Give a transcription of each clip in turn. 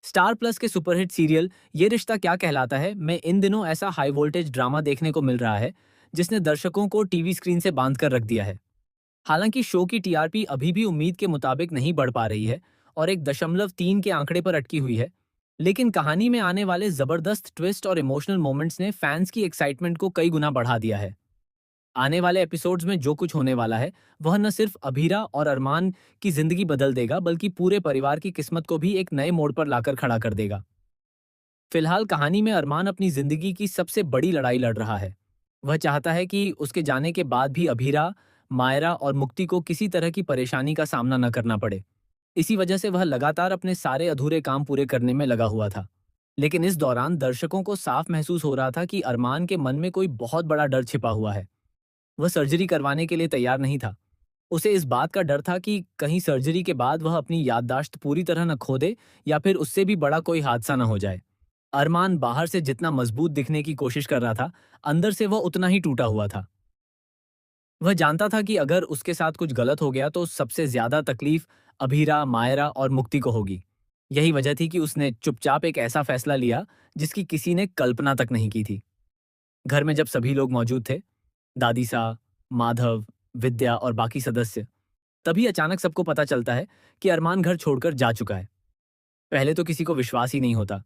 Star plus के superhit serial ये रिश्ता क्या कहलाता है में इन दिनों ऐसा हाई वोल्टेज ड्रामा देखने को मिल रहा है जिसने दर्शकों को टीवी स्क्रीन से बांध कर रख दिया है। हालांकि शो की टीआरपी अभी भी उम्मीद के मुताबिक नहीं बढ़ पा रही है और 1.3 के आंकड़े पर अटकी हुई है। लेकिन कहानी में आने वाले जबरदस्त ट्विस्ट और इमोशनल मोमेंट्स ने फैंस की एक्साइटमेंट को कई गुना बढ़ा दिया है। आने वाले एपिसोड्स में जो कुछ होने वाला है वह न सिर्फ अभीरा और अरमान की जिंदगी बदल देगा बल्कि पूरे परिवार की किस्मत को भी एक नए मोड़ पर लाकर खड़ा कर देगा। फिलहाल कहानी में अरमान अपनी जिंदगी की सबसे बड़ी लड़ाई लड़ रहा है। वह चाहता है कि उसके जाने के बाद भी अभीरा, मायरा और मुक्ति को किसी तरह की परेशानी का सामना न करना पड़े। इसी वजह से वह लगातार अपने सारे अधूरे काम पूरे करने में लगा हुआ था। लेकिन इस दौरान दर्शकों को साफ महसूस हो रहा था कि अरमान के मन में कोई बहुत बड़ा डर छिपा हुआ है। वह सर्जरी करवाने के लिए तैयार नहीं था। उसे इस बात का डर था कि कहीं सर्जरी के बाद वह अपनी याददाश्त पूरी तरह न खो दे या फिर उससे भी बड़ा कोई हादसा न हो जाए। अरमान बाहर से जितना मजबूत दिखने की कोशिश कर रहा था, अंदर से वह उतना ही टूटा हुआ था। वह जानता था कि अगर उसके साथ कुछ गलत हो गया तो सबसे ज्यादा तकलीफ अभीरा, मायरा और मुक्ति को होगी। यही वजह थी कि उसने चुपचाप एक ऐसा फैसला लिया जिसकी किसी ने कल्पना तक नहीं की थी। घर में जब सभी लोग मौजूद थे, दादी सा, माधव, विद्या और बाकी सदस्य, तभी अचानक सबको पता चलता है कि अरमान घर छोड़कर जा चुका है। पहले तो किसी को विश्वास ही नहीं होता।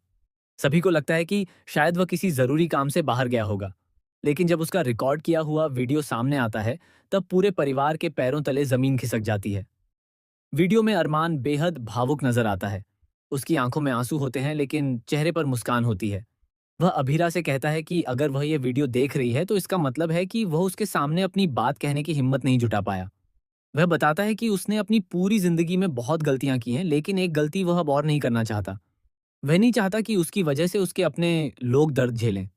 सभी को लगता है कि शायद वह किसी जरूरी काम से बाहर गया होगा। लेकिन जब उसका रिकॉर्ड किया हुआ वीडियो सामने आता है, तब पूरे परिवार के पैरों तले जमीन खिसक जाती है। वीडियो में अरमान बेहद भावुक नजर आता है। उसकी आंखों में आंसू होते हैं लेकिन चेहरे पर मुस्कान होती है। वह अभीरा से कहता है कि अगर वह ये वीडियो देख रही है तो इसका मतलब है कि वह उसके सामने अपनी बात कहने की हिम्मत नहीं जुटा पाया। वह बताता है कि उसने अपनी पूरी जिंदगी में बहुत गलतियां की हैं, लेकिन एक गलती वह अब और नहीं करना चाहता। वह नहीं चाहता कि उसकी वजह से उसके अपने लोग दर्द झेलें।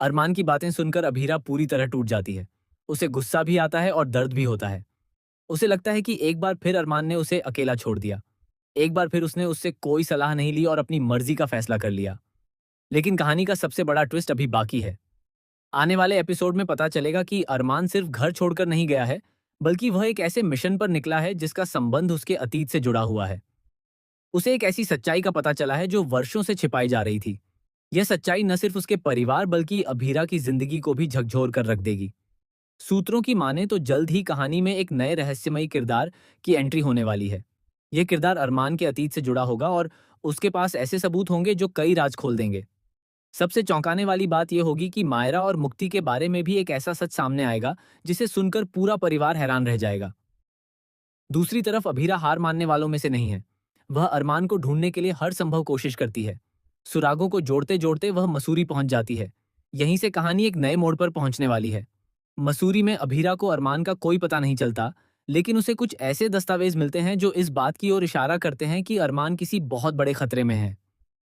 अरमान की बातें सुनकर अभीरा पूरी तरह टूट जाती है। उसे गुस्सा भी आता है और दर्द भी होता है। उसे लगता है कि एक बार फिर अरमान ने उसे अकेला छोड़ दिया। एक बार फिर उसने उससे कोई सलाह नहीं ली और अपनी मर्जी का फैसला कर लिया। लेकिन कहानी का सबसे बड़ा ट्विस्ट अभी बाकी है। आने वाले एपिसोड में पता चलेगा कि अरमान सिर्फ घर छोड़कर नहीं गया है, बल्कि वह एक ऐसे मिशन पर निकला है जिसका संबंध उसके अतीत से जुड़ा हुआ है। उसे एक ऐसी सच्चाई का पता चला है जो वर्षों से छिपाई जा रही थी। यह सच्चाई न सिर्फ उसके परिवार बल्कि अभीरा की जिंदगी को भी झकझोर कर रख देगी। सूत्रों की माने तो जल्द ही कहानी में एक नए रहस्यमयी किरदार की एंट्री होने वाली है। यह किरदार अरमान के अतीत से जुड़ा होगा और उसके पास ऐसे सबूत होंगे जो कई राज खोल देंगे। सबसे चौंकाने वाली बात यह होगी कि मायरा और मुक्ति के बारे में भी एक ऐसा सच सामने आएगा जिसे सुनकर पूरा परिवार हैरान रह जाएगा। दूसरी तरफ अभीरा हार मानने वालों में से नहीं है। वह अरमान को ढूंढने के लिए हर संभव कोशिश करती है। सुरागों को जोड़ते जोड़ते वह मसूरी पहुंच जाती है। यहीं से कहानी एक नए मोड़ पर पहुंचने वाली है। मसूरी में अभीरा को अरमान का कोई पता नहीं चलता, लेकिन उसे कुछ ऐसे दस्तावेज मिलते हैं जो इस बात की ओर इशारा करते हैं कि अरमान किसी बहुत बड़े खतरे में है।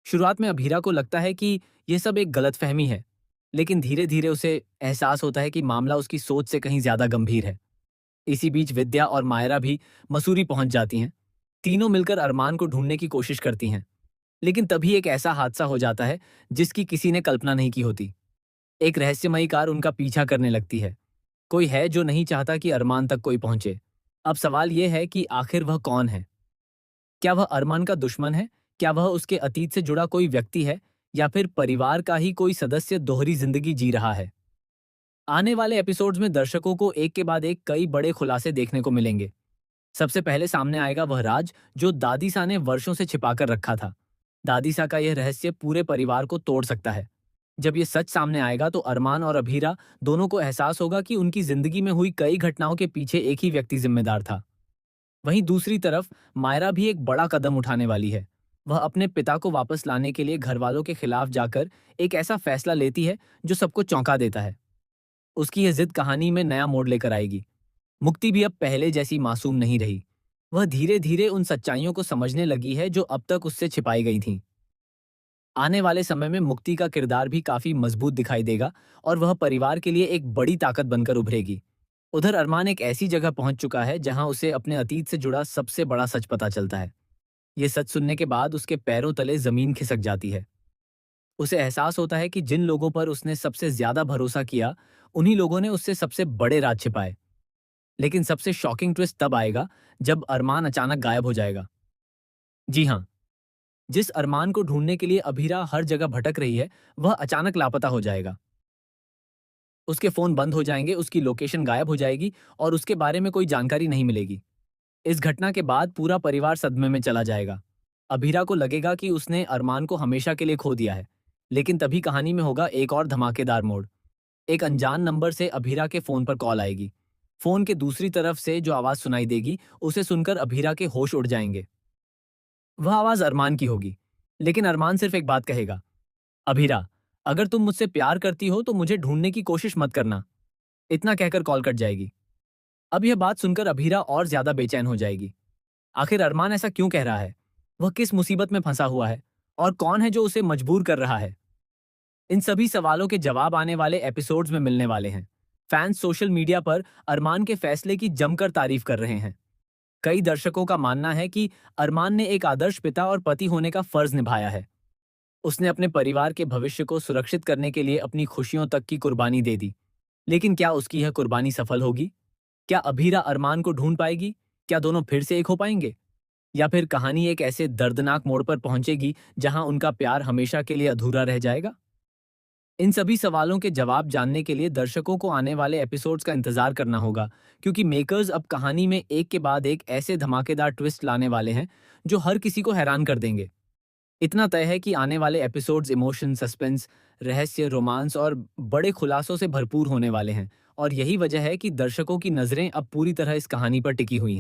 शुरुआत में अभीरा को लगता है कि यह सब एक गलतफहमी है, लेकिन धीरे धीरे उसे एहसास होता है कि मामला उसकी सोच से कहीं ज्यादा गंभीर है। इसी बीच विद्या और मायरा भी मसूरी पहुंच जाती हैं। तीनों मिलकर अरमान को ढूंढने की कोशिश करती हैं। लेकिन तभी एक ऐसा हादसा हो जाता है जिसकी किसी ने कल्पना नहीं की होती। एक रहस्यमयी कार उनका पीछा करने लगती है। कोई है जो नहीं चाहता कि अरमान तक कोई पहुंचे। अब सवाल यह है कि आखिर वह कौन है? क्या वह अरमान का दुश्मन है? क्या वह उसके अतीत से जुड़ा कोई व्यक्ति है? या फिर परिवार का ही कोई सदस्य दोहरी जिंदगी जी रहा है? आने वाले एपिसोड्स में दर्शकों को एक के बाद एक कई बड़े खुलासे देखने को मिलेंगे। सबसे पहले सामने आएगा वह राज जो दादीसा ने वर्षों से छिपाकर रखा था। दादीसा का यह रहस्य पूरे परिवार को तोड़ सकता है। जब यह सच सामने आएगा तो अरमान और अभीरा दोनों को एहसास होगा कि उनकी जिंदगी में हुई कई घटनाओं के पीछे एक ही व्यक्ति जिम्मेदार था। वहीं दूसरी तरफ मायरा भी एक बड़ा कदम उठाने वाली है। वह अपने पिता को वापस लाने के लिए घर वालों के खिलाफ जाकर एक ऐसा फैसला लेती है जो सबको चौंका देता है। उसकी यह जिद कहानी में नया मोड़ लेकर आएगी। मुक्ति भी अब पहले जैसी मासूम नहीं रही। वह धीरे धीरे उन सच्चाइयों को समझने लगी है जो अब तक उससे छिपाई गई थीं। आने वाले समय में मुक्ति का किरदार भी काफी मजबूत दिखाई देगा और वह परिवार के लिए एक बड़ी ताकत बनकर उभरेगी। उधर अरमान एक ऐसी जगह पहुंच चुका है जहां उसे अपने अतीत से जुड़ा सबसे बड़ा सच पता चलता है। ये सच सुनने के बाद उसके पैरों तले जमीन खिसक जाती है। उसे एहसास होता है कि जिन लोगों पर उसने सबसे ज्यादा भरोसा किया, उन्हीं लोगों ने उससे सबसे बड़े राज छिपाए। लेकिन सबसे शॉकिंग ट्विस्ट तब आएगा जब अरमान अचानक गायब हो जाएगा। जी हाँ, जिस अरमान को ढूंढने के लिए अभीरा हर जगह भटक रही है, वह अचानक लापता हो जाएगा। उसके फोन बंद हो जाएंगे, उसकी लोकेशन गायब हो जाएगी और उसके बारे में कोई जानकारी नहीं मिलेगी। इस घटना के बाद पूरा परिवार सदमे में चला जाएगा। अभीरा को लगेगा कि उसने अरमान को हमेशा के लिए खो दिया है। लेकिन तभी कहानी में होगा एक और धमाकेदार मोड़। एक अनजान नंबर से अभीरा के फोन पर कॉल आएगी। फोन के दूसरी तरफ से जो आवाज सुनाई देगी, उसे सुनकर अभीरा के होश उड़ जाएंगे। वह आवाज अरमान की होगी, लेकिन अरमान सिर्फ एक बात कहेगा, अभीरा, अगर तुम मुझसे प्यार करती हो तो मुझे ढूंढने की कोशिश मत करना। इतना कहकर कॉल कट जाएगी। अब यह बात सुनकर अभीरा और ज्यादा बेचैन हो जाएगी। आखिर अरमान ऐसा क्यों कह रहा है? वह किस मुसीबत में फंसा हुआ है? और कौन है जो उसे मजबूर कर रहा है? इन सभी सवालों के जवाब आने वाले एपिसोड्स में मिलने वाले हैं। फैंस सोशल मीडिया पर अरमान के फैसले की जमकर तारीफ कर रहे हैं। कई दर्शकों का मानना है कि अरमान ने एक आदर्श पिता और पति होने का फर्ज निभाया है। उसने अपने परिवार के भविष्य को सुरक्षित करने के लिए अपनी खुशियों तक की कुर्बानी दे दी। लेकिन क्या उसकी यह कुर्बानी सफल होगी? क्या अभीरा अरमान को ढूंढ पाएगी? क्या दोनों फिर से एक हो पाएंगे? या फिर कहानी एक ऐसे दर्दनाक मोड़ पर पहुंचेगी जहां उनका प्यार हमेशा के लिए अधूरा रह जाएगा? इन सभी सवालों के जवाब जानने के लिए दर्शकों को आने वाले एपिसोड्स का इंतजार करना होगा, क्योंकि मेकर्स अब कहानी में एक के बाद एक ऐसे धमाकेदार ट्विस्ट लाने वाले हैं जो हर किसी को हैरान कर देंगे। इतना तय है कि आने वाले एपिसोड्स इमोशन, सस्पेंस, रहस्य, रोमांस और बड़े खुलासों से भरपूर होने वाले हैं। और यही वजह है कि दर्शकों की नजरें अब पूरी तरह इस कहानी पर टिकी हुई हैं।